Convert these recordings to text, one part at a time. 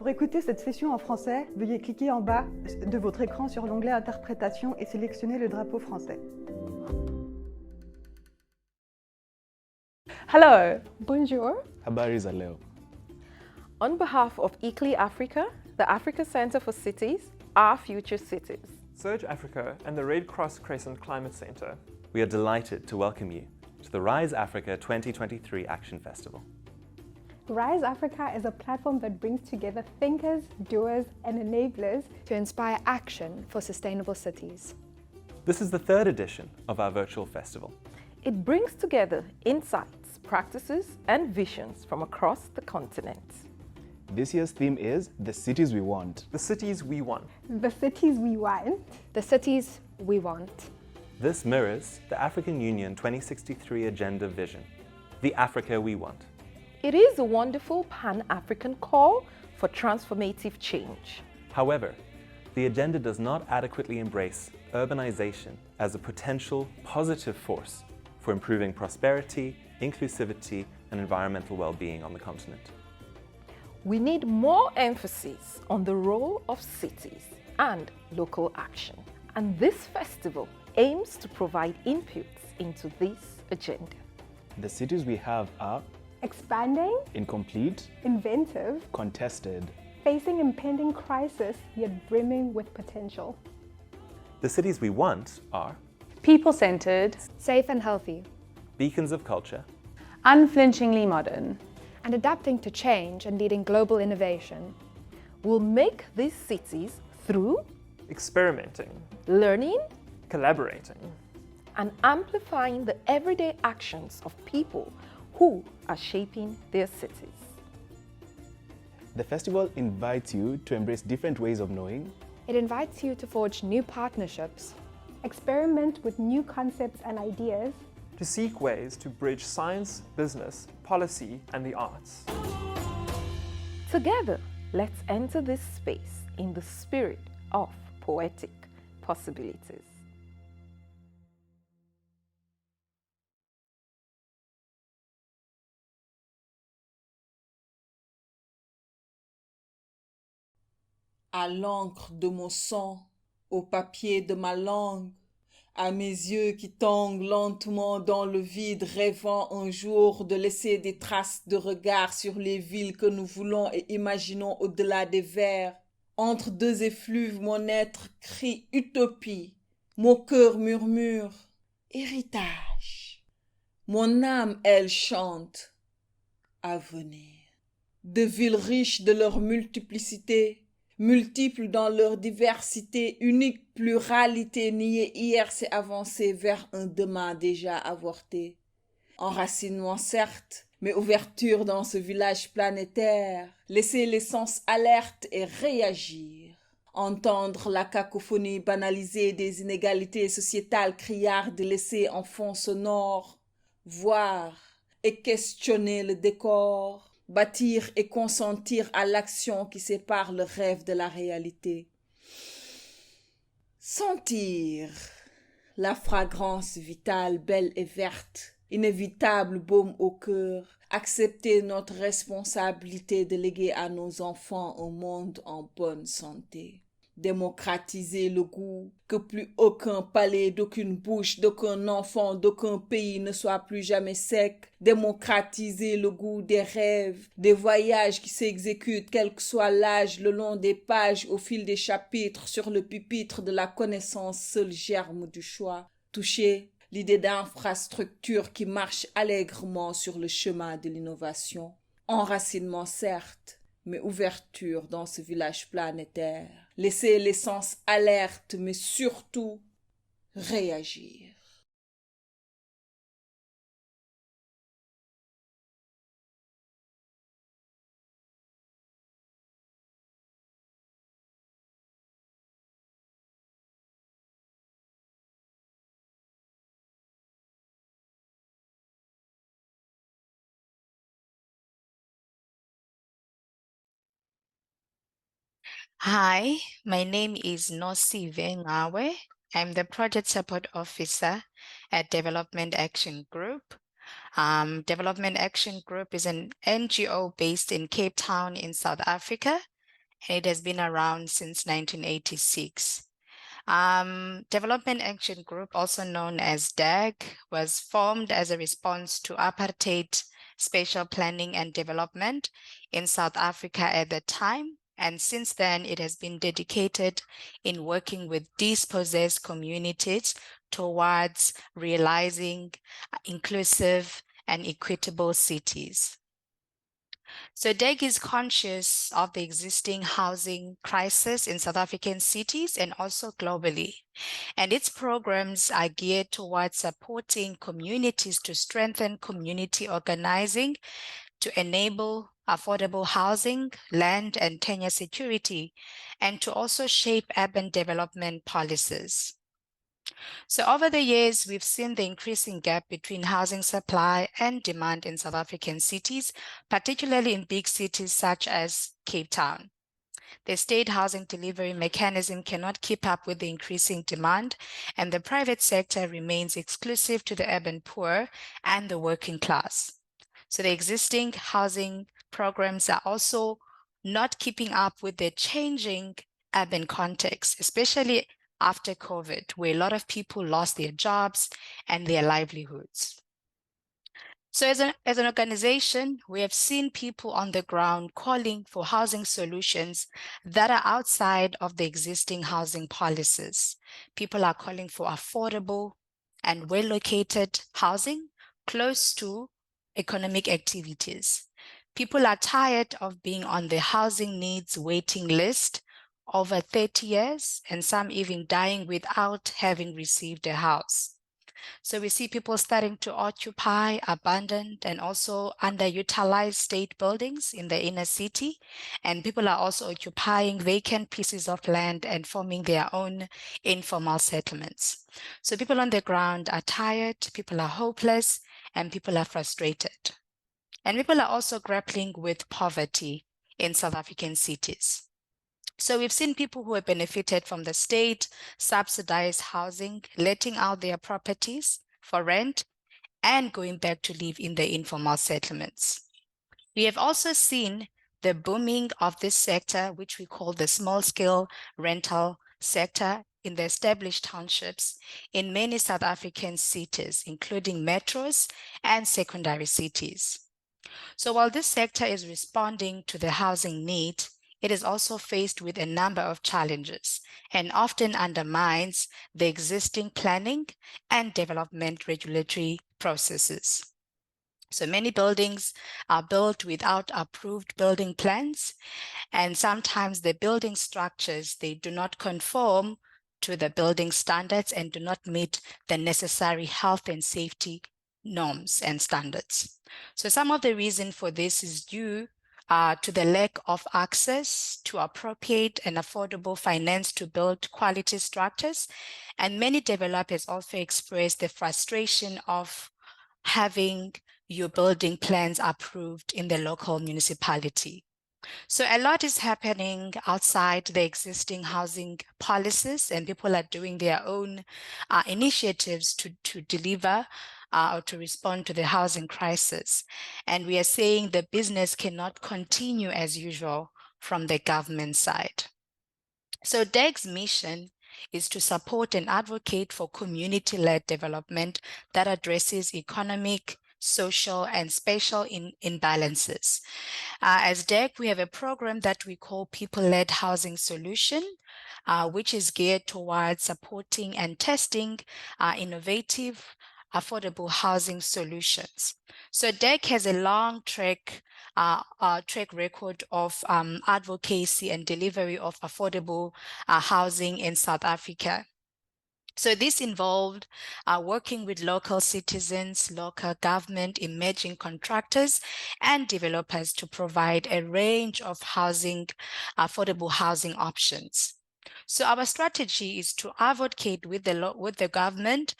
Pour écouter cette session en français, veuillez cliquer en bas de votre écran sur l'onglet Interprétation et sélectionner le drapeau français. Hello, bonjour. Habari za leo. On behalf of ICLEI Africa, the Africa Center for Cities, Our Future Cities, Surge Africa and the Red Cross Crescent Climate Center, we are delighted to welcome you to the Rise Africa 2023 Action Festival. Rise Africa is a platform that brings together thinkers, doers, and enablers to inspire action for sustainable cities. This is the third edition of our virtual festival. It brings together insights, practices, and visions from across the continent. This year's theme is The Cities We Want. the cities we want. the cities we want. The cities we want. This mirrors the African Union 2063 Agenda Vision, the Africa we want. It is a wonderful Pan-African call for transformative change. However, the agenda does not adequately embrace urbanization as a potential positive force for improving prosperity, inclusivity, and environmental well-being on the continent. We need more emphasis on the role of cities and local action. And this festival aims to provide inputs into this agenda. The cities we have are Expanding, incomplete, inventive, contested. facing impending crisis, yet brimming with potential. The cities we want are people-centered, Safe and healthy. beacons of culture, unflinchingly modern. And adapting to change and leading global innovation. We'll make these cities through Experimenting, learning collaborating, and amplifying the everyday actions of people who are shaping their cities. The festival invites you to embrace different ways of knowing, It invites you to forge new partnerships, Experiment with new concepts and ideas. to seek ways to bridge science, business, policy, and the arts. Together, let's enter this space in the spirit of poetic possibilities. À l'encre de mon sang, au papier de ma langue, à mes yeux qui tanguent lentement dans le vide, rêvant un jour de laisser des traces de regard sur les villes que nous voulons et imaginons au-delà des vers. Entre deux effluves, mon être crie utopie, mon cœur murmure héritage. Mon âme, elle, chante avenir. De villes riches de leur multiplicité, multiples dans leur diversité, unique pluralité niée hier s'est avancée vers un demain déjà avorté. Enracinement certes, mais ouverture dans ce village planétaire, laisser les sens alertes et réagir. Entendre la cacophonie banalisée des inégalités sociétales criardes laissées en fond sonore, voir et questionner le décor, bâtir et consentir à l'action qui sépare le rêve de la réalité. Sentir la fragrance vitale, belle et verte, inévitable baume au cœur, accepter notre responsabilité de léguer à nos enfants un monde en bonne santé. Démocratiser le goût, que plus aucun palais, d'aucune bouche, d'aucun enfant, d'aucun pays ne soit plus jamais sec. Démocratiser le goût des rêves, des voyages qui s'exécutent quel que soit l'âge, le long des pages, au fil des chapitres, sur le pupitre de la connaissance, seul germe du choix. Toucher l'idée d'infrastructure qui marche allègrement sur le chemin de l'innovation. Enracinement certes, mais ouverture dans ce village planétaire. Laisser les sens alertes, mais surtout réagir. Hi, my name is Nosive Ngcawe. I'm the Project Support Officer at Development Action Group. Development Action Group is an NGO based in Cape Town in South Africa. and it has been around since 1986. Development Action Group, also known as DAG, was formed as a response to apartheid spatial planning and development in South Africa at the time. And since then, it has been dedicated in working with dispossessed communities towards realizing inclusive and equitable cities. So DAG is conscious of the existing housing crisis in South African cities and also globally. And its programs are geared towards supporting communities to strengthen community organizing, to enable affordable housing, land and tenure security, and to also shape urban development policies. So over the years, we've seen the increasing gap between housing supply and demand in South African cities, particularly in big cities such as Cape Town. The state housing delivery mechanism cannot keep up with the increasing demand, and the private sector remains exclusive to the urban poor and the working class. So the existing housing programs are also not keeping up with the changing urban context, especially after COVID, where a lot of people lost their jobs and their livelihoods. So as an organization, we have seen people on the ground calling for housing solutions that are outside of the existing housing policies. People are calling for affordable and well-located housing close to economic activities. People are tired of being on the housing needs waiting list over 30 years, and some even dying without having received a house. So we see people starting to occupy abandoned and also underutilized state buildings in the inner city, and people are also occupying vacant pieces of land and forming their own informal settlements. So people on the ground are tired, people are hopeless, and people are frustrated. And people are also grappling with poverty in South African cities. So we've seen people who have benefited from the state subsidized housing, letting out their properties for rent and going back to live in the informal settlements. We have also seen the booming of this sector, which we call the small-scale rental sector in the established townships in many South African cities, including metros and secondary cities. So while this sector is responding to the housing need, it is also faced with a number of challenges and often undermines the existing planning and development regulatory processes. So many buildings are built without approved building plans, and sometimes the building structures, they do not conform to the building standards and do not meet the necessary health and safety norms and standards. So some of the reason for this is due to the lack of access to appropriate and affordable finance to build quality structures. And many developers also express the frustration of having your building plans approved in the local municipality. So a lot is happening outside the existing housing policies, and people are doing their own initiatives to deliver or to respond to the housing crisis. And we are saying the business cannot continue as usual from the government side. So DAG's mission is to support and advocate for community-led development that addresses economic, social, and spatial imbalances. As DAG, we have a program that we call People-Led Housing Solution, which is geared towards supporting and testing innovative, affordable housing solutions. So DAG has a long track record of advocacy and delivery of affordable housing in South Africa. So this involved working with local citizens, local government, emerging contractors, and developers to provide a range of affordable housing options. So our strategy is to advocate with the government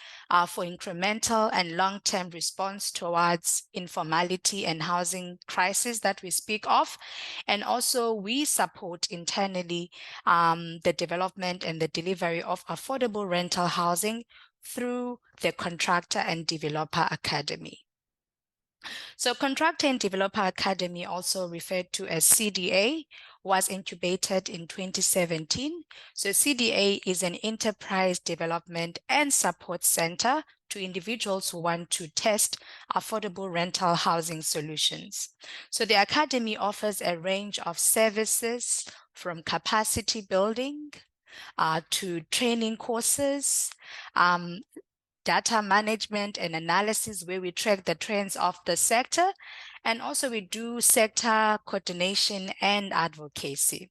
for incremental and long-term response towards informality and housing crisis that we speak of. And also we support internally the development and the delivery of affordable rental housing through the Contractor and Developer Academy. So Contractor and Developer Academy, also referred to as CDA, was incubated in 2017. So CDA is an enterprise development and support center to individuals who want to test affordable rental housing solutions. So the Academy offers a range of services from capacity building to training courses, data management and analysis, where we track the trends of the sector. And also we do sector coordination and advocacy.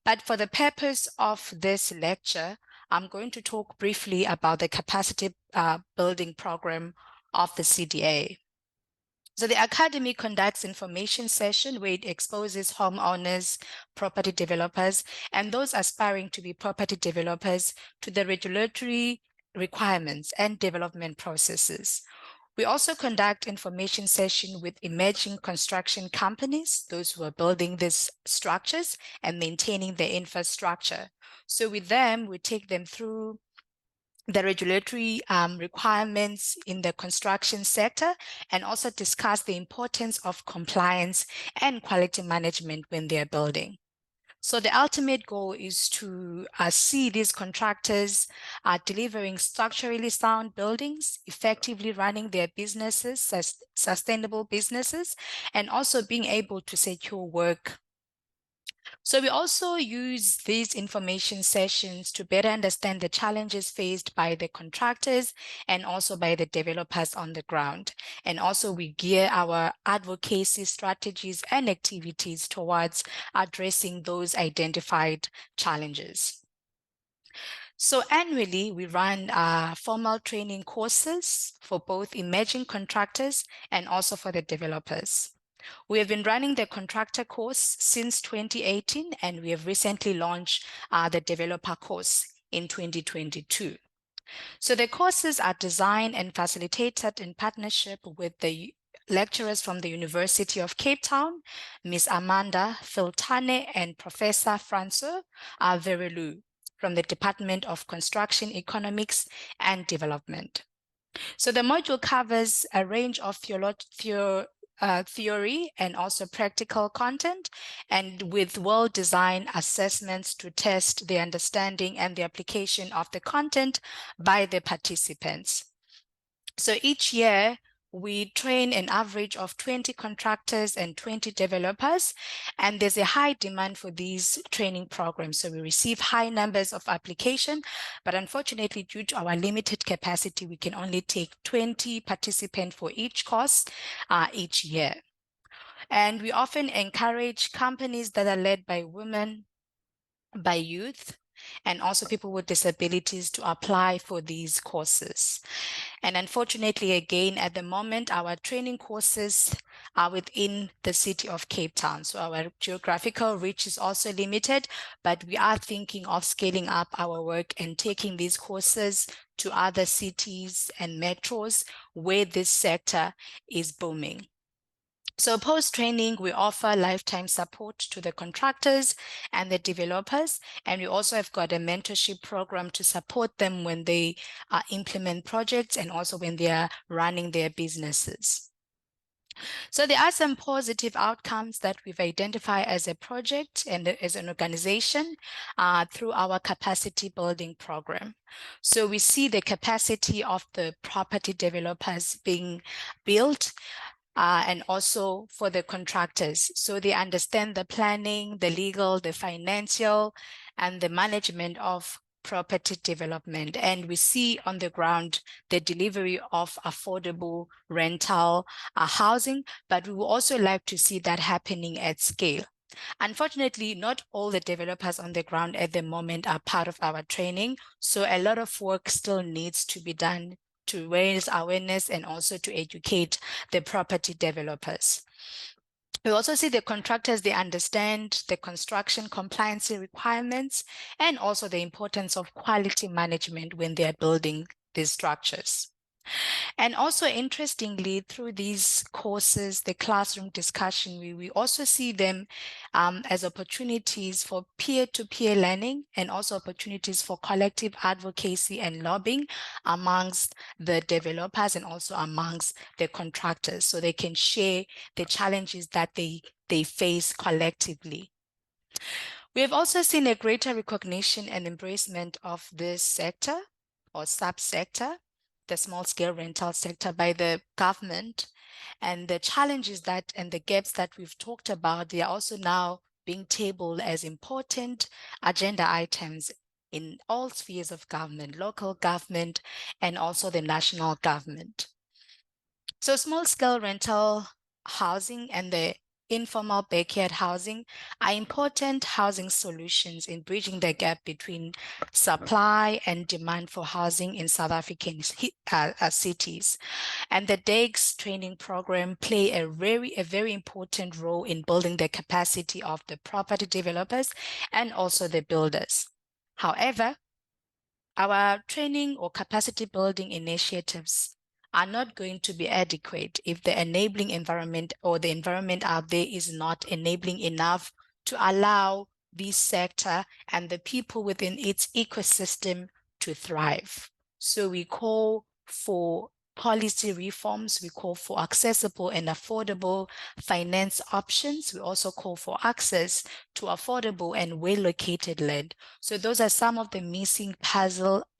But for the purpose of this lecture, I'm going to talk briefly about the capacity building program of the CDA. So the Academy conducts information session where it exposes homeowners, property developers, and those aspiring to be property developers to the regulatory requirements and development processes. We also conduct information session with emerging construction companies, those who are building these structures and maintaining their infrastructure. So with them, we take them through the regulatory requirements in the construction sector, and also discuss the importance of compliance and quality management when they're building. So the ultimate goal is to see these contractors delivering structurally sound buildings, effectively running their businesses, sustainable businesses, and also being able to secure work. So we also use these information sessions to better understand the challenges faced by the contractors and also by the developers on the ground. And also we gear our advocacy strategies and activities towards addressing those identified challenges. So annually, we run formal training courses for both emerging contractors and also for the developers. We have been running the contractor course since 2018, and we have recently launched the developer course in 2022. So the courses are designed and facilitated in partnership with the lecturers from the University of Cape Town, Ms. Amanda Filtane and Professor Francois Verelu from the Department of Construction Economics and Development. So the module covers a range of theory and also practical content, and with well-designed assessments to test the understanding and the application of the content by the participants. So each year, we train an average of 20 contractors and 20 developers, and there's a high demand for these training programs. So we receive high numbers of application, but unfortunately, due to our limited capacity, we can only take 20 participants for each course each year. And we often encourage companies that are led by women, by youth, and also people with disabilities to apply for these courses. And unfortunately, again, at the moment, our training courses are within the city of Cape Town. So our geographical reach is also limited, but we are thinking of scaling up our work and taking these courses to other cities and metros where this sector is booming. So post-training, we offer lifetime support to the contractors and the developers, and we also have got a mentorship program to support them when they implement projects and also when they are running their businesses. So there are some positive outcomes that we've identified as a project and as an organization through our capacity building program. So we see the capacity of the property developers being built, and also for the contractors. So they understand the planning, the legal, the financial, and the management of property development. And we see on the ground the delivery of affordable rental housing, but we would also like to see that happening at scale. Unfortunately, not all the developers on the ground at the moment are part of our training, so a lot of work still needs to be done to raise awareness and also to educate the property developers. We also see the contractors, they understand the construction compliance requirements and also the importance of quality management when they are building these structures. And also, interestingly, through these courses, the classroom discussion, we also see them as opportunities for peer-to-peer learning and also opportunities for collective advocacy and lobbying amongst the developers and also amongst the contractors, so they can share the challenges that they face collectively. We have also seen a greater recognition and embracement of this sector or subsector, the small-scale rental sector, by the government. And the challenges that and the gaps that we've talked about, they are also now being tabled as important agenda items in all spheres of government, local government, and also the national government. So small-scale rental housing and the informal backyard housing are important housing solutions in bridging the gap between supply and demand for housing in South African cities. And the DEGS training program play a very important role in building the capacity of the property developers and also the builders. However, our training or capacity building initiatives are not going to be adequate if the enabling environment or the environment out there is not enabling enough to allow this sector and the people within its ecosystem to thrive. So we call for policy reforms, we call for accessible and affordable finance options. We also call for access to affordable and well-located land. So those are some of the missing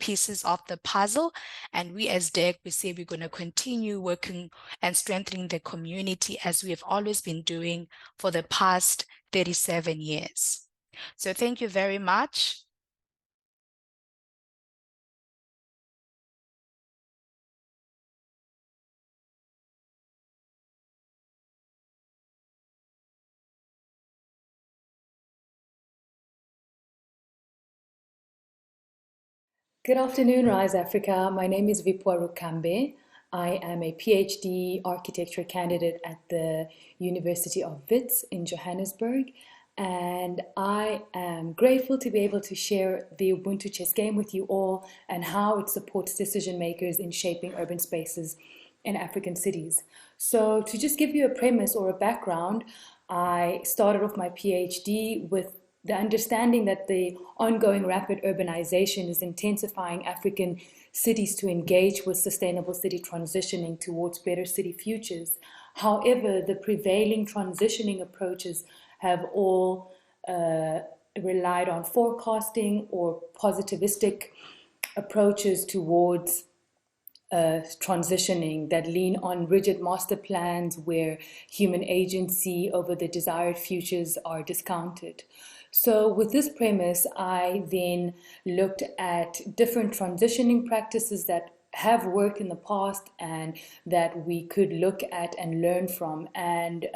pieces of the puzzle. And we as DEC, we say we're going to continue working and strengthening the community as we have always been doing for the past 37 years. So thank you very much. Good afternoon, Rise Africa. My name is Vipua Rukambe. I am a PhD architecture candidate at the University of Wits in Johannesburg, and I am grateful to be able to share the Ubuntu Chess Game with you all and how it supports decision makers in shaping urban spaces in African cities. So to just give you a premise or a background, I started off my PhD with the understanding that the ongoing rapid urbanization is intensifying African cities to engage with sustainable city transitioning towards better city futures. However, the prevailing transitioning approaches have all relied on forecasting or positivistic approaches towards transitioning that lean on rigid master plans where human agency over the desired futures are discounted. So with this premise, I then looked at different transitioning practices that have worked in the past and that we could look at and learn from, and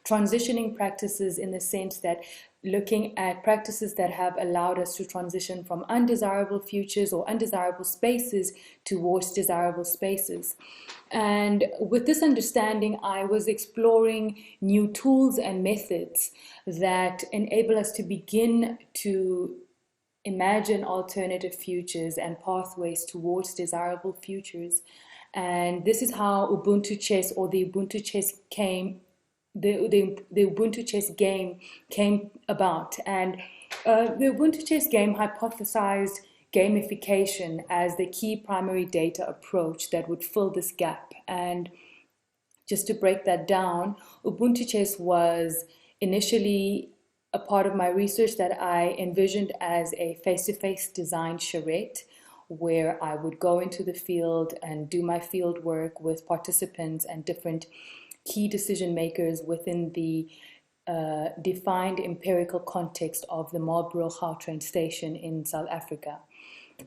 transitioning practices in the sense that looking at practices that have allowed us to transition from undesirable futures or undesirable spaces towards desirable spaces. And with this understanding, I was exploring new tools and methods that enable us to begin to imagine alternative futures and pathways towards desirable futures. And this is how Ubuntu Chess or the Ubuntu Chess came, the Ubuntu Chess Game came about. And the Ubuntu Chess Game hypothesized gamification as the key primary data approach that would fill this gap. And just to break that down, Ubuntu Chess was initially a part of my research that I envisioned as a face-to-face design charrette, where I would go into the field and do my field work with participants and different key decision makers within the defined empirical context of the Marlborough train station in South Africa.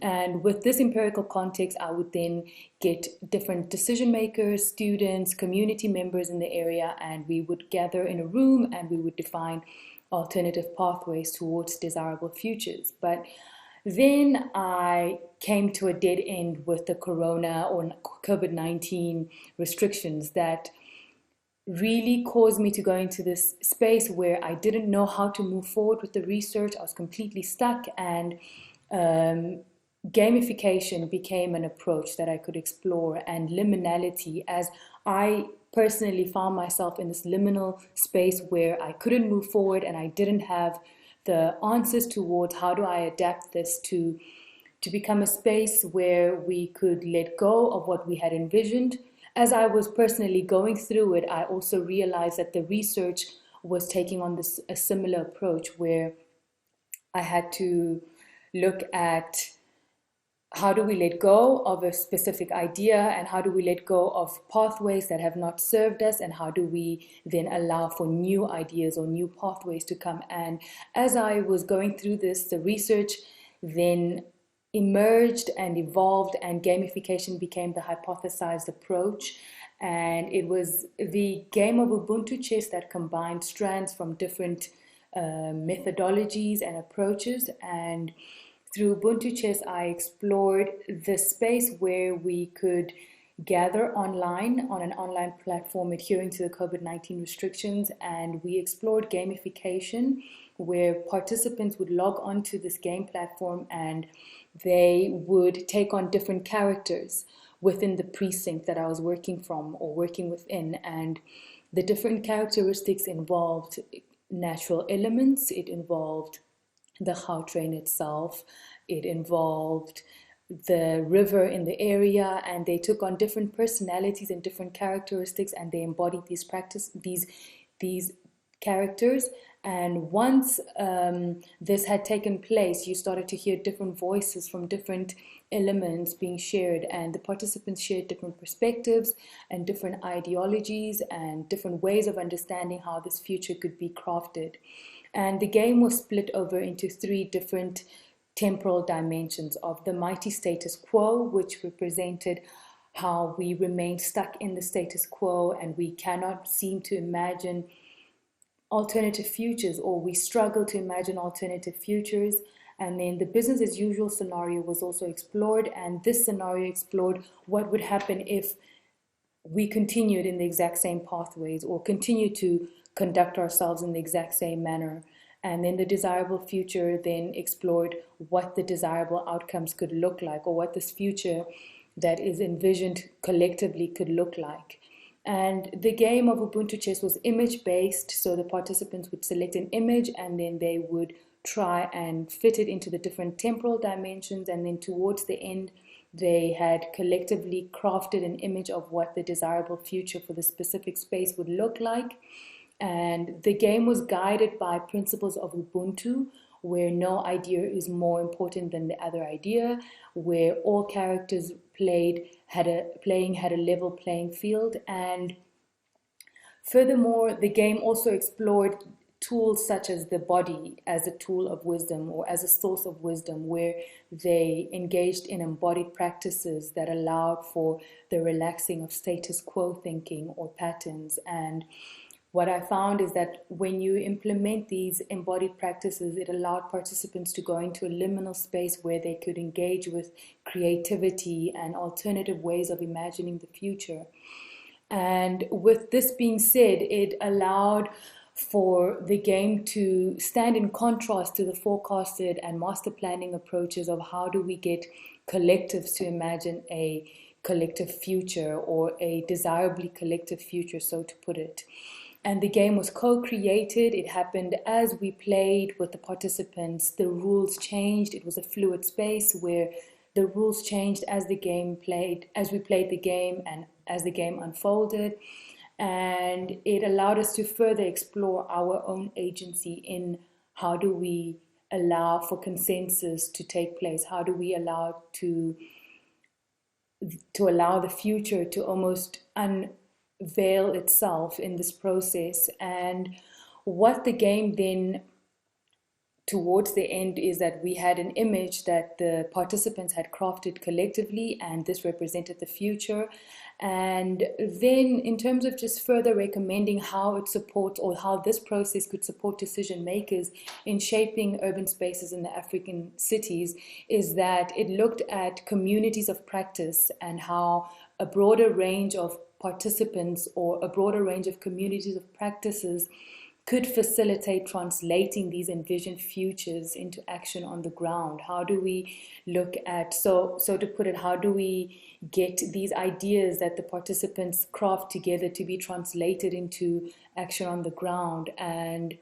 And with this empirical context, I would then get different decision makers, students, community members in the area, and we would gather in a room and we would define alternative pathways towards desirable futures. But then I came to a dead end with the corona or COVID-19 restrictions that really caused me to go into this space where I didn't know how to move forward with the research. I was completely stuck, and gamification became an approach that I could explore, and liminality, as I personally found myself in this liminal space where I couldn't move forward and I didn't have the answers towards how do I adapt this to become a space where we could let go of what we had envisioned. As I was personally going through it, I also realized that the research was taking on a similar approach, where I had to look at how do we let go of a specific idea, and how do we let go of pathways that have not served us, and how do we then allow for new ideas or new pathways to come. And as I was going through this, the research then emerged and evolved, and gamification became the hypothesized approach. And it was the game of Ubuntu Chess that combined strands from different methodologies and approaches. And through Ubuntu Chess, I explored the space where we could gather online on an online platform adhering to the COVID-19 restrictions, and we explored gamification, where participants would log onto this game platform and they would take on different characters within the precinct that I was working from or working within. And the different characteristics involved natural elements, it involved the Gautrain itself, it involved the river in the area, and they took on different personalities and different characteristics, and they embodied these characters. And once this had taken place, you started to hear different voices from different elements being shared, and the participants shared different perspectives and different ideologies and different ways of understanding how this future could be crafted. And the game was split over into 3 different temporal dimensions of the mighty status quo, which represented how we remain stuck in the status quo and we cannot seem to imagine alternative futures, or we struggle to imagine alternative futures. And then the business as usual scenario was also explored, and this scenario explored what would happen if we continued in the exact same pathways or continued to conduct ourselves in the exact same manner. And then the desirable future then explored what the desirable outcomes could look like, or what this future that is envisioned collectively could look like. And the game of Ubuntu Chess was image-based, so the participants would select an image and then they would try and fit it into the different temporal dimensions, and then towards the end they had collectively crafted an image of what the desirable future for the specific space would look like. And the game was guided by principles of Ubuntu, where no idea is more important than the other idea, where all characters had a level playing field. And furthermore, the game also explored tools such as the body as a tool of wisdom or as a source of wisdom, where they engaged in embodied practices that allowed for the relaxing of status quo thinking or patterns. And what I found is that when you implement these embodied practices, it allowed participants to go into a liminal space where they could engage with creativity and alternative ways of imagining the future. And with this being said, it allowed for the game to stand in contrast to the forecasted and master planning approaches of how do we get collectives to imagine a collective future, or a desirably collective future, so to put it. And the game was co-created. It happened as we played with the participants. The rules changed. It was a fluid space where the rules changed as we played the game and as the game unfolded. And it allowed us to further explore our own agency in how do we allow for consensus to take place? How do we allow to allow the future to almost unveil itself in this process? And what the game then towards the end is that we had an image that the participants had crafted collectively, and this represented the future. And then in terms of just further recommending how it supports, or how this process could support decision makers in shaping urban spaces in the African cities, is that it looked at communities of practice and how a broader range of participants or a broader range of communities of practices could facilitate translating these envisioned futures into action on the ground? How do we look at, so to put it, how do we get these ideas that the participants craft together to be translated into action on the ground? And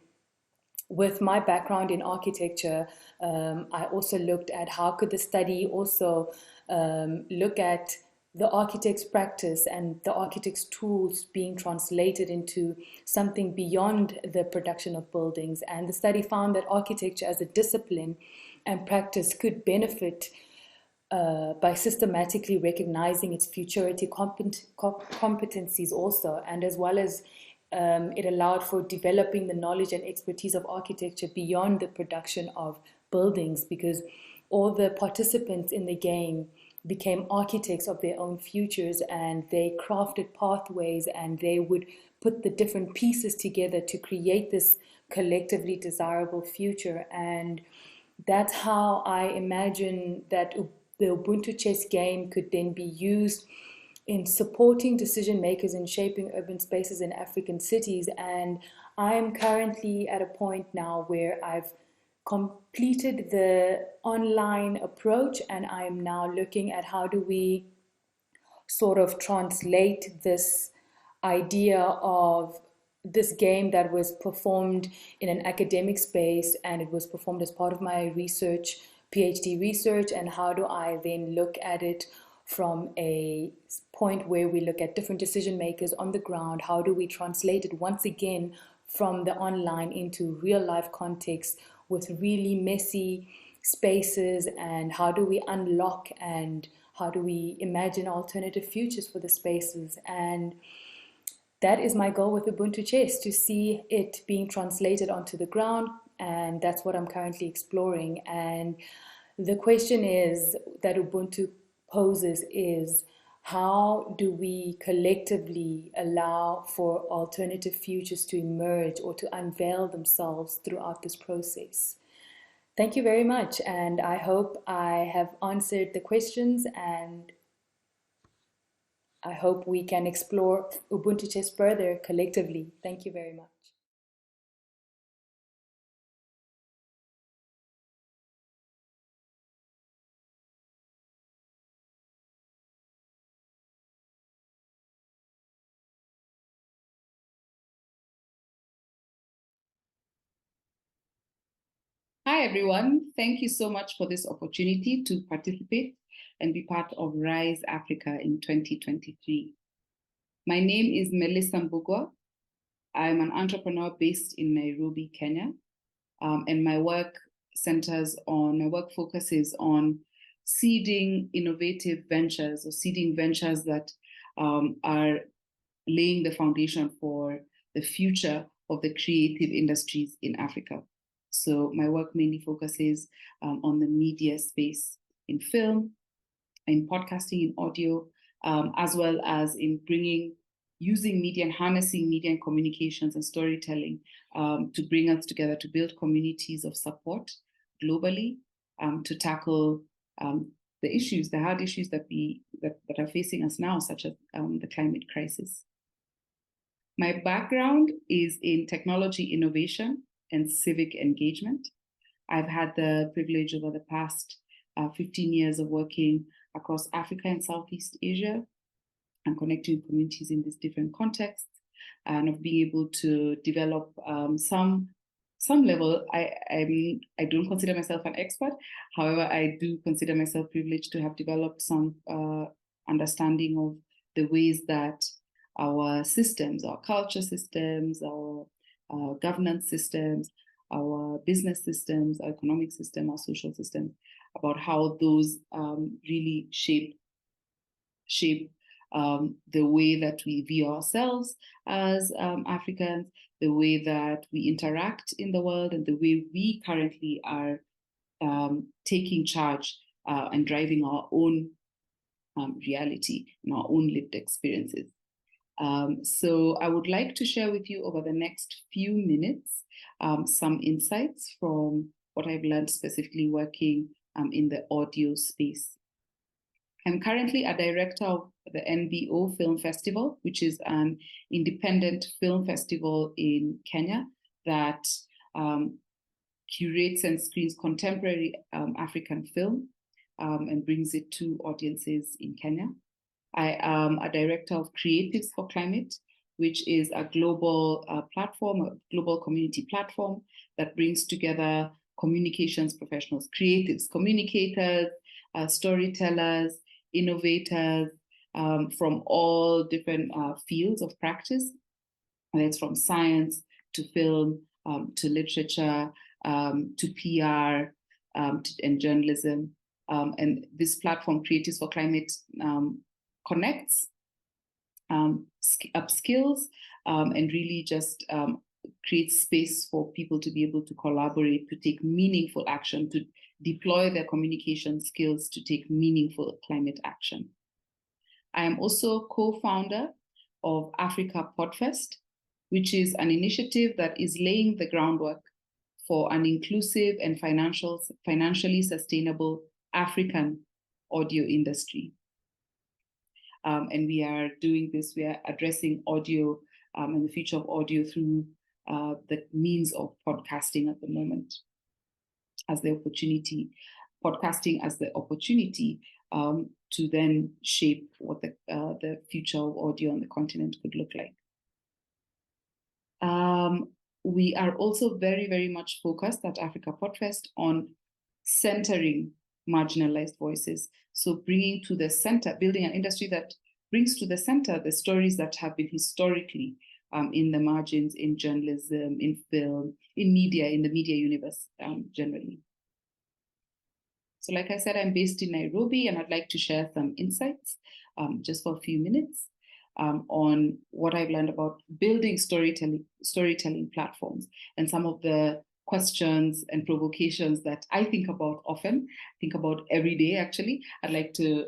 with my background in architecture, I also looked at how could the study also look at the architect's practice and the architect's tools being translated into something beyond the production of buildings. And the study found that architecture as a discipline and practice could benefit by systematically recognizing its futurity competencies also, and as well as it allowed for developing the knowledge and expertise of architecture beyond the production of buildings, because all the participants in the game became architects of their own futures, and they crafted pathways, and they would put the different pieces together to create this collectively desirable future. And that's how I imagine that the Ubuntu Chess Game could then be used in supporting decision makers in shaping urban spaces in African cities. And I am currently at a point now where I've completed the online approach, and I am now looking at how do we sort of translate this idea of this game that was performed in an academic space, and it was performed as part of my research, PhD research, and how do I then look at it from a point where we look at different decision makers on the ground? How do we translate it once again from the online into real life context with really messy spaces, and how do we unlock and how do we imagine alternative futures for the spaces? And that is my goal with Ubuntu Chess, to see it being translated onto the ground, and that's what I'm currently exploring. And the question is that Ubuntu poses is, how do we collectively allow for alternative futures to emerge or to unveil themselves throughout this process? Thank you very much, and I hope I have answered the questions, and I hope we can explore Ubuntu Chess further collectively. Thank you very much. Hi, everyone. Thank you so much for this opportunity to participate and be part of Rise Africa in 2023. My name is Melissa Mbugua. I'm an entrepreneur based in Nairobi, Kenya. And my work focuses on seeding innovative ventures, or seeding ventures that are laying the foundation for the future of the creative industries in Africa. So my work mainly focuses on the media space, in film, in podcasting, in audio, as well as in using media and harnessing media and communications and storytelling to bring us together to build communities of support globally, to tackle the hard issues that are facing us now, such as the climate crisis. My background is in technology innovation and civic engagement. I've had the privilege over the past 15 years of working across Africa and Southeast Asia and connecting with communities in these different contexts, and of being able to develop some level. I don't consider myself an expert. However, I do consider myself privileged to have developed some understanding of the ways that our systems, our culture systems, our governance systems, our business systems, our economic system, our social systems, about how those really shape the way that we view ourselves as Africans, the way that we interact in the world, and the way we currently are taking charge and driving our own reality and our own lived experiences. So I would like to share with you over the next few minutes some insights from what I've learned specifically working in the audio space. I'm currently a director of the NBO Film Festival, which is an independent film festival in Kenya that curates and screens contemporary African film and brings it to audiences in Kenya. I am a director of Creatives for Climate, which is a global platform, a global community platform that brings together communications professionals, creatives, communicators, storytellers, innovators from all different fields of practice. And it's from science to film to literature to PR and journalism. And this platform, Creatives for Climate, connects, upskills, and really just creates space for people to be able to collaborate, to take meaningful action, to deploy their communication skills to take meaningful climate action. I am also co-founder of Africa Podfest, which is an initiative that is laying the groundwork for an inclusive and financially sustainable African audio industry. And we are doing this, we are addressing audio and the future of audio through the means of podcasting at the moment, as the opportunity, podcasting as the opportunity to then shape what the future of audio on the continent could look like. We are also very, very much focused at Africa Podfest on centering marginalized voices. So bringing to the center, building an industry that brings to the center the stories that have been historically in the margins, in journalism, in film, in media, in the media universe generally. So like I said, I'm based in Nairobi, and I'd like to share some insights just for a few minutes on what I've learned about building storytelling platforms and some of the questions and provocations that I think about often, think about every day actually. I'd like to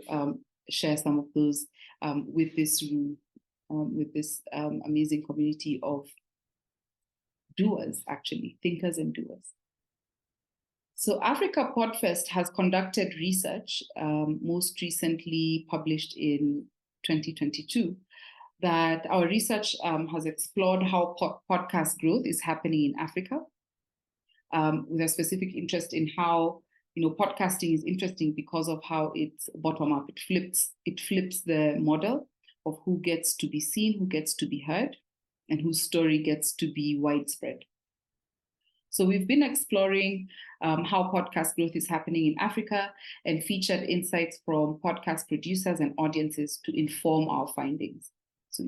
share some of those with this room, with this amazing community of doers, actually, thinkers and doers. So Africa Podfest has conducted research, most recently published in 2022, that our research has explored how podcast growth is happening in Africa, with a specific interest in how, podcasting is interesting because of how it's bottom up. It flips the model of who gets to be seen, who gets to be heard, and whose story gets to be widespread. So we've been exploring how podcast growth is happening in Africa and featured insights from podcast producers and audiences to inform our findings. So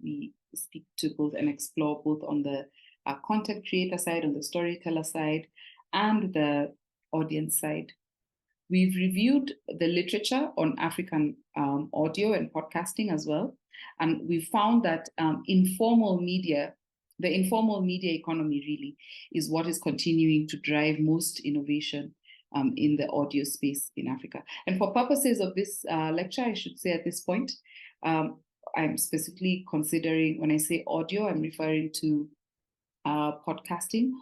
we speak to both and explore both on the content creator side, on the storyteller side, and the audience side. We've reviewed the literature on African audio and podcasting as well. And we found that informal media, the informal media economy really is what is continuing to drive most innovation in the audio space in Africa. And for purposes of this lecture, I should say at this point, I'm specifically considering, when I say audio, I'm referring to podcasting,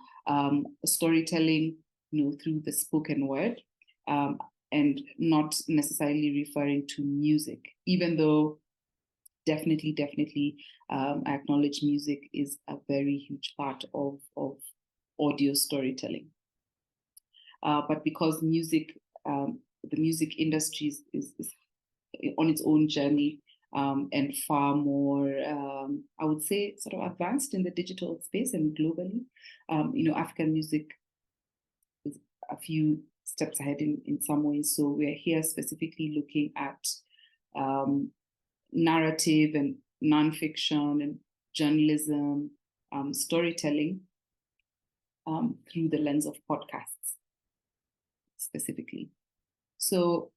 storytelling, through the spoken word, and not necessarily referring to music, even though definitely, I acknowledge music is a very huge part of audio storytelling. But because music, the music industry is on its own journey and far more, I would say, sort of advanced in the digital space and globally, African music is a few steps ahead in some ways. So we're here specifically looking at narrative and nonfiction and journalism, storytelling through the lens of podcasts specifically. So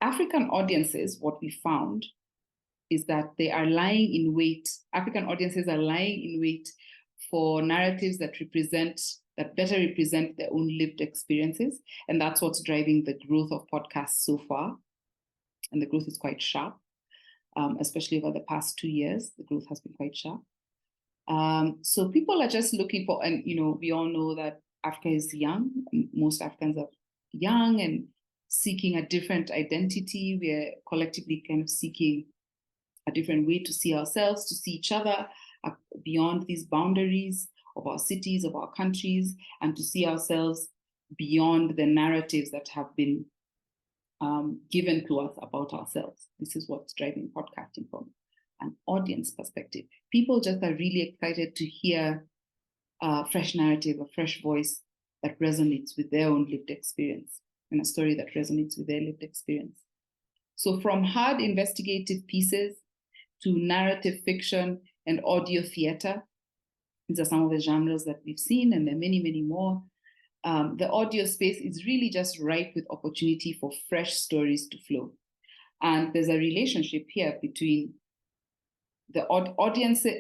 African audiences, what we found is that they are lying in wait. African audiences are lying in wait for narratives that better represent their own lived experiences. And that's what's driving the growth of podcasts so far. And the growth is quite sharp. Especially over the past 2 years, the growth has been quite sharp. So people are just looking for, and we all know that Africa is young. Most Africans are young and seeking a different identity. We're collectively kind of seeking a different way to see ourselves, to see each other beyond these boundaries of our cities, of our countries, and to see ourselves beyond the narratives that have been given to us about ourselves. This is what's driving podcasting from an audience perspective. People just are really excited to hear a fresh narrative, a fresh voice that resonates with their own lived experience, and a story that resonates with their lived experience. So from hard investigative pieces to narrative fiction and audio theater, these are some of the genres that we've seen, and there are many, many more. The audio space is really just ripe with opportunity for fresh stories to flow. And there's a relationship here between the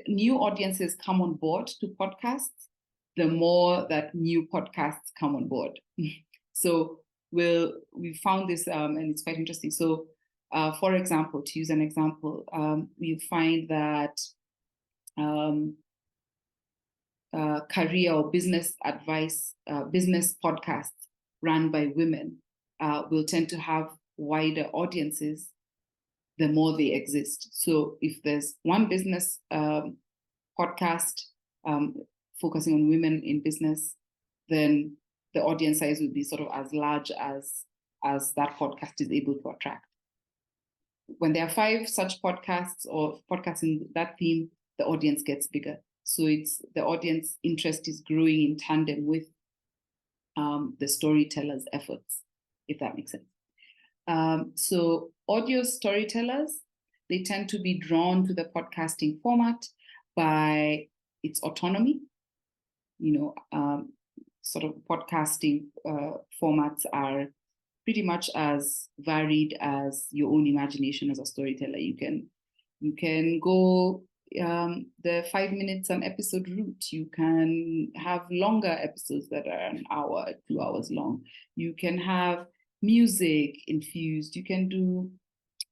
new audiences come on board to podcasts, the more that new podcasts come on board. So we found this, and it's quite interesting. So for example, to use an example, we find that career or business advice, business podcasts run by women will tend to have wider audiences the more they exist. So if there's one business podcast focusing on women in business, then the audience size would be sort of as large as that podcast is able to attract. When there are 5 such podcasts or podcasts in that theme, the audience gets bigger. So it's the audience interest is growing in tandem with the storyteller's efforts, if that makes sense. So audio storytellers, they tend to be drawn to the podcasting format by its autonomy. Sort of podcasting formats are pretty much as varied as your own imagination as a storyteller. You can go the 5 minutes an episode route. You can have longer episodes that are an hour, 2 hours long. You can have music infused. You can do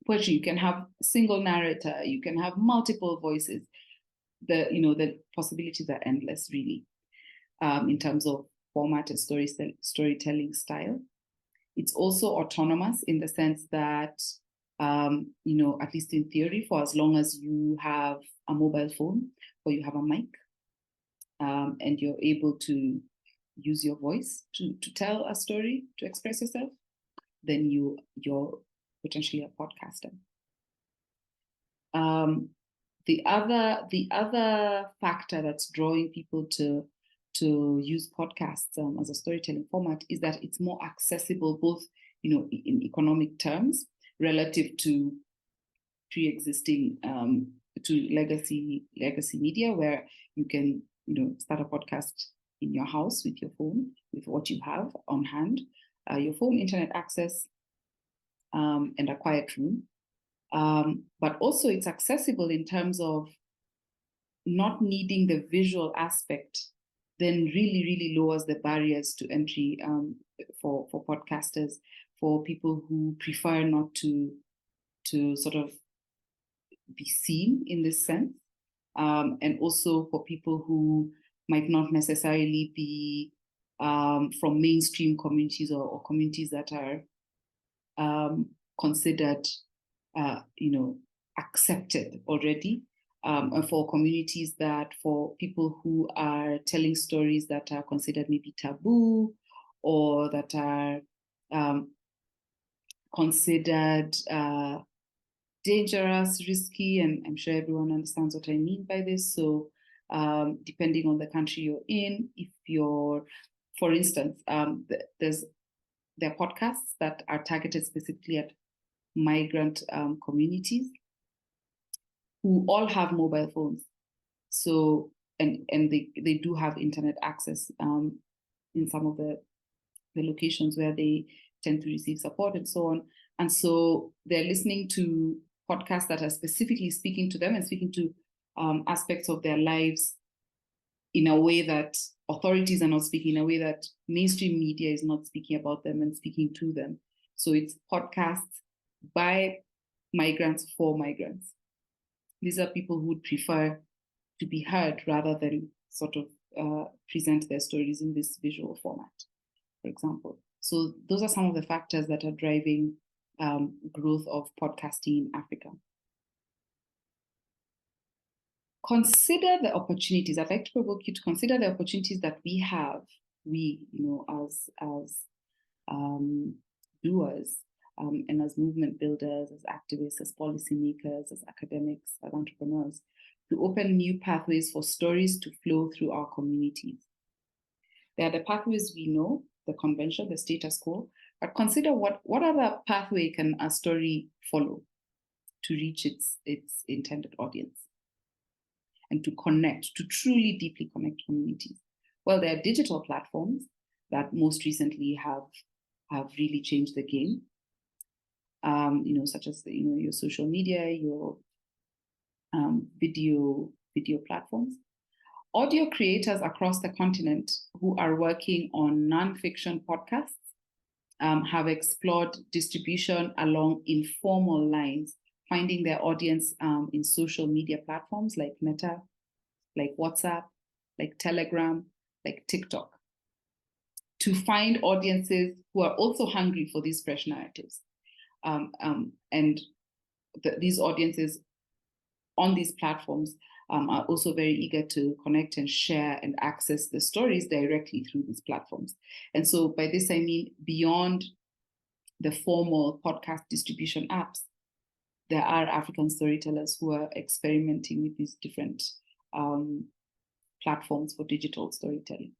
poetry. You can have a single narrator. You can have multiple voices. The possibilities are endless, really, in terms of format and storytelling style. It's also autonomous in the sense that, at least in theory, for as long as you have a mobile phone or you have a mic, and you're able to use your voice to tell a story, to express yourself, then you're potentially a podcaster. The other factor that's drawing people to use podcasts as a storytelling format is that it's more accessible, both in economic terms relative to pre-existing to legacy media, where you can start a podcast in your house with your phone, with what you have on hand, your phone, internet access, and a quiet room. But also it's accessible in terms of not needing the visual aspect, then really, really lowers the barriers to entry for podcasters, for people who prefer not to sort of be seen in this sense, and also for people who might not necessarily be from mainstream communities or communities that are considered accepted already, and for communities for people who are telling stories that are considered maybe taboo, or that are considered dangerous, risky, and I'm sure everyone understands what I mean by this. So depending on the country you're in, if you're, for instance, there are podcasts that are targeted specifically at migrant communities who all have mobile phones. So, and they do have internet access in some of the locations where they tend to receive support and so on. And so they're listening to podcasts that are specifically speaking to them and speaking to aspects of their lives in a way that authorities are not speaking, in a way that mainstream media is not speaking about them and speaking to them. So it's podcasts by migrants for migrants. These are people who would prefer to be heard rather than sort of present their stories in this visual format, for example. So those are some of the factors that are driving growth of podcasting in Africa. consider the opportunities. I'd like to provoke you to consider the opportunities that we have, as doers, and as movement builders, as activists, as policymakers, as academics, as entrepreneurs, to open new pathways for stories to flow through our communities. There are the pathways we know, the convention, the status quo, but consider what other pathway can a story follow to reach its intended audience and to connect, to truly deeply connect communities. Well, there are digital platforms that most recently have really changed the game, such as your social media, your video platforms. Audio creators across the continent who are working on nonfiction podcasts have explored distribution along informal lines, finding their audience in social media platforms like Meta, like WhatsApp, like Telegram, like TikTok, to find audiences who are also hungry for these fresh narratives. These audiences on these platforms are also very eager to connect and share and access the stories directly through these platforms. And so by this, I mean, beyond the formal podcast distribution apps, there are African storytellers who are experimenting with these different platforms for digital storytelling,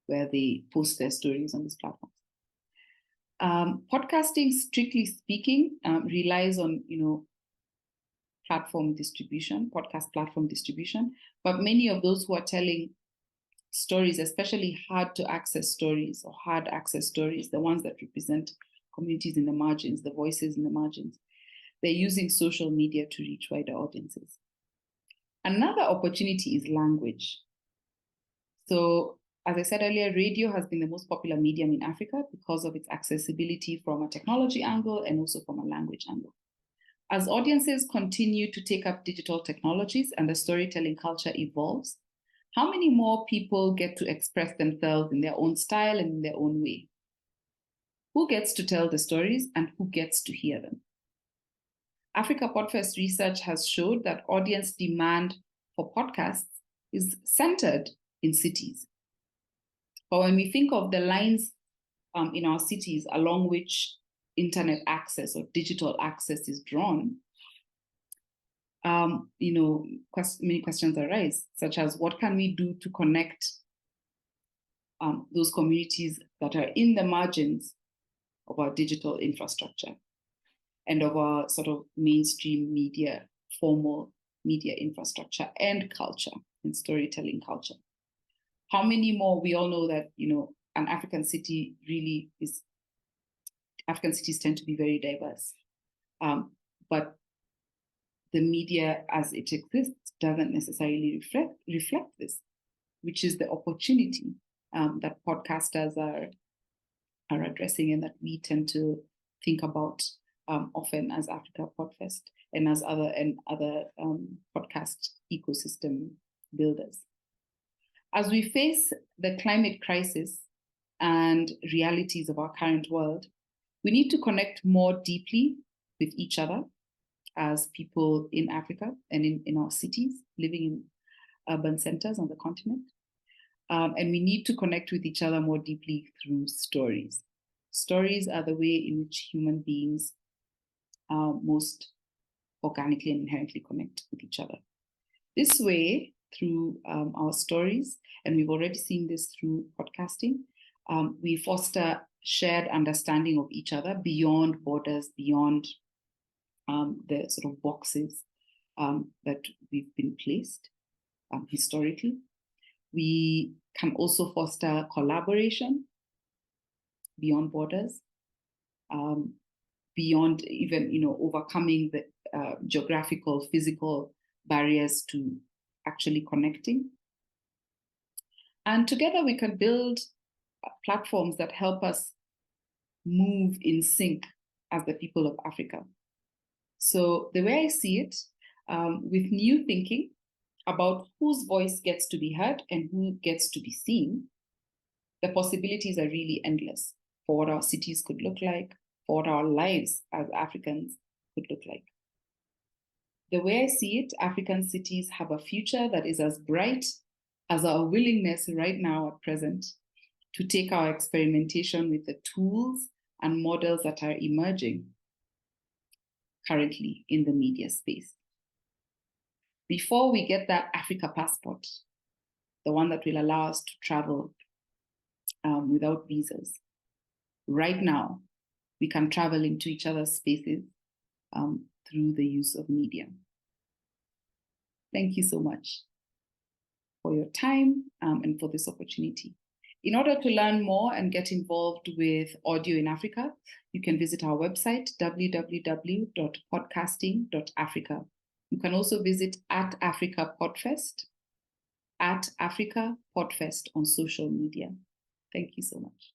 where they post their stories on these platforms. Podcasting, strictly speaking, relies on, podcast platform distribution, but many of those who are telling stories, especially hard access stories, the ones that represent communities in the margins, the voices in the margins, they're using social media to reach wider audiences. Another opportunity is language. So, as I said earlier, radio has been the most popular medium in Africa because of its accessibility from a technology angle and also from a language angle. As audiences continue to take up digital technologies and the storytelling culture evolves, how many more people get to express themselves in their own style and in their own way? Who gets to tell the stories and who gets to hear them? Africa Podfest research has showed that audience demand for podcasts is centered in cities. But when we think of the lines in our cities along which internet access or digital access is drawn, many questions arise, such as what can we do to connect those communities that are in the margins of our digital infrastructure and of our sort of mainstream media, formal media infrastructure and culture and storytelling culture. How many more? We all know that, an African city really is, African cities tend to be very diverse. But the media as it exists doesn't necessarily reflect this, which is the opportunity that podcasters are addressing and that we tend to think about often as Africa Podfest and as other podcast ecosystem builders. As we face the climate crisis and realities of our current world, we need to connect more deeply with each other as people in Africa and in our cities, living in urban centers on the continent. And we need to connect with each other more deeply through stories. Stories are the way in which human beings most organically and inherently connect with each other. This way, through our stories, and we've already seen this through podcasting, we foster shared understanding of each other beyond borders, beyond the sort of boxes that we've been placed historically. We can also foster collaboration beyond borders, beyond even overcoming the geographical, physical barriers to actually connecting. And together we can build platforms that help us move in sync as the people of Africa. So the way I see it, with new thinking about whose voice gets to be heard and who gets to be seen, the possibilities are really endless for what our cities could look like, for what our lives as Africans could look like. The way I see it, African cities have a future that is as bright as our willingness right now at present to take our experimentation with the tools and models that are emerging currently in the media space. Before we get that Africa passport, the one that will allow us to travel without visas, right now, we can travel into each other's spaces through the use of media. Thank you so much for your time and for this opportunity. In order to learn more and get involved with audio in Africa, you can visit our website, www.podcasting.africa. You can also visit @Africa Podfest, @Africa Podfest on social media. Thank you so much.